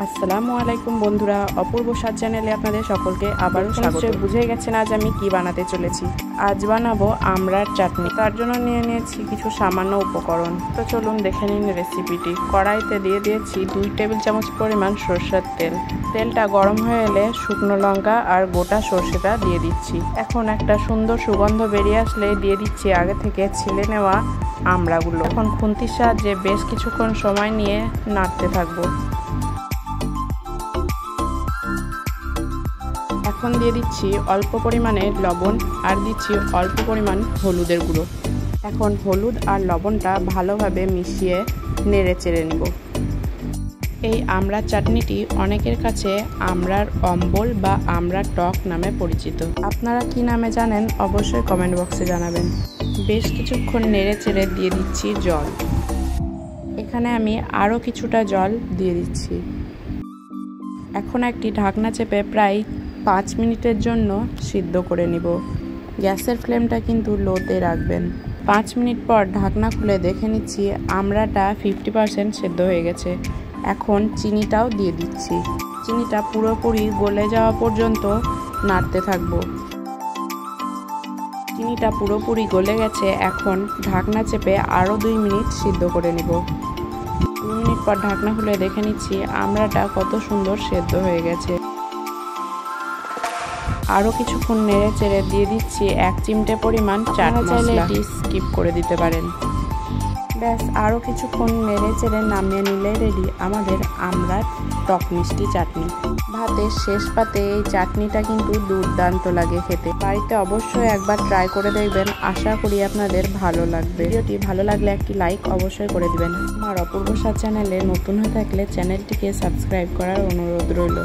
আসসালামু আলাইকুম বন্ধুরা, অপূর্ব স্বাদ চ্যানেলে আপনাদের সকলকে আবারও স্বাগত। বুঝে গেছেন আজ আমি কি বানাতে চলেছি। আজ বানাবো আমড়ার চাটনি। তার জন্য নিয়ে নিয়েছি কিছু সামান্য উপকরণ। তো চলুন দেখে নিন রেসিপিটি। কড়াইতে দিয়ে দিয়েছি 2 টেবিল চামচ পরিমাণ সরষের তেল। তেলটা গরম হয়ে এলে শুকনো লঙ্কা আর গোটা সরষেটা দিয়ে দিচ্ছি। এখন একটা সুন্দর সুগন্ধ বেরিয়ে আসলে দিয়ে দিচ্ছি আগে থেকে ছিলে নেওয়া আমড়াগুলো। এখন খুন্তির সাহায্যে বেশ কিছুক্ষণ সময় নিয়ে নাড়তে থাকবো। এখন দিয়ে দিচ্ছি অল্প পরিমাণে লবণ আর দিচ্ছি অল্প পরিমাণ হলুদের গুঁড়ো। এখন হলুদ আর লবণটা ভালোভাবে মিশিয়ে নেড়ে চেড়ে নেব। এই আমড়ার চাটনিটি অনেকের কাছে আমড়ার অম্বল বা আমড়ার টক নামে পরিচিত। আপনারা কি নামে জানেন অবশ্যই কমেন্ট বক্সে জানাবেন। বেশ কিছুক্ষণ নেড়ে চেড়ে দিয়ে দিচ্ছি জল। এখানে আমি আরও কিছুটা জল দিয়ে দিচ্ছি। এখন একটি ঢাকনা চেপে প্রায় 5 মিনিটের জন্য সিদ্ধ করে নিব। গ্যাসের ফ্লেমটা কিন্তু লোতে রাখবেন। 5 মিনিট পর ঢাকনা খুলে দেখে নিচ্ছি আমড়াটা 50% সেদ্ধ হয়ে গেছে। এখন চিনিটাও দিয়ে দিচ্ছি। চিনিটা পুরোপুরি গলে যাওয়া পর্যন্ত নাড়তে থাকবো। চিনিটা পুরোপুরি গলে গেছে। এখন ঢাকনা চেপে আরও 2 মিনিট সিদ্ধ করে নিব। 2 মিনিট পর ঢাকনা খুলে দেখে নিচ্ছি আমড়াটা কত সুন্দর সেদ্ধ হয়ে গেছে। আরও কিছুক্ষণ নেড়ে চেড়ে দিয়ে দিচ্ছি 1 চিমটে পরিমাণ চাট মশলা। স্কিপ করে দিতে পারেন। ব্যাস আরও কিছুক্ষণ নেড়ে চেড়ে নামিয়ে নিলে রেডি আমাদের আমড়ার টক মিষ্টি চাটনি। ভাতের শেষ পাতে এই চাটনিটা কিন্তু দুর্দান্ত লাগে খেতে। বাড়িতে অবশ্যই একবার ট্রাই করে দেখবেন। আশা করি আপনাদের ভালো লাগবে। ভিডিওটি ভালো লাগলে একটি লাইক অবশ্যই করে দিবেন। আমার অপূর্ব স্বাদ চ্যানেলে নতুন হয়ে থাকলে চ্যানেলটিকে সাবস্ক্রাইব করার অনুরোধ রইল।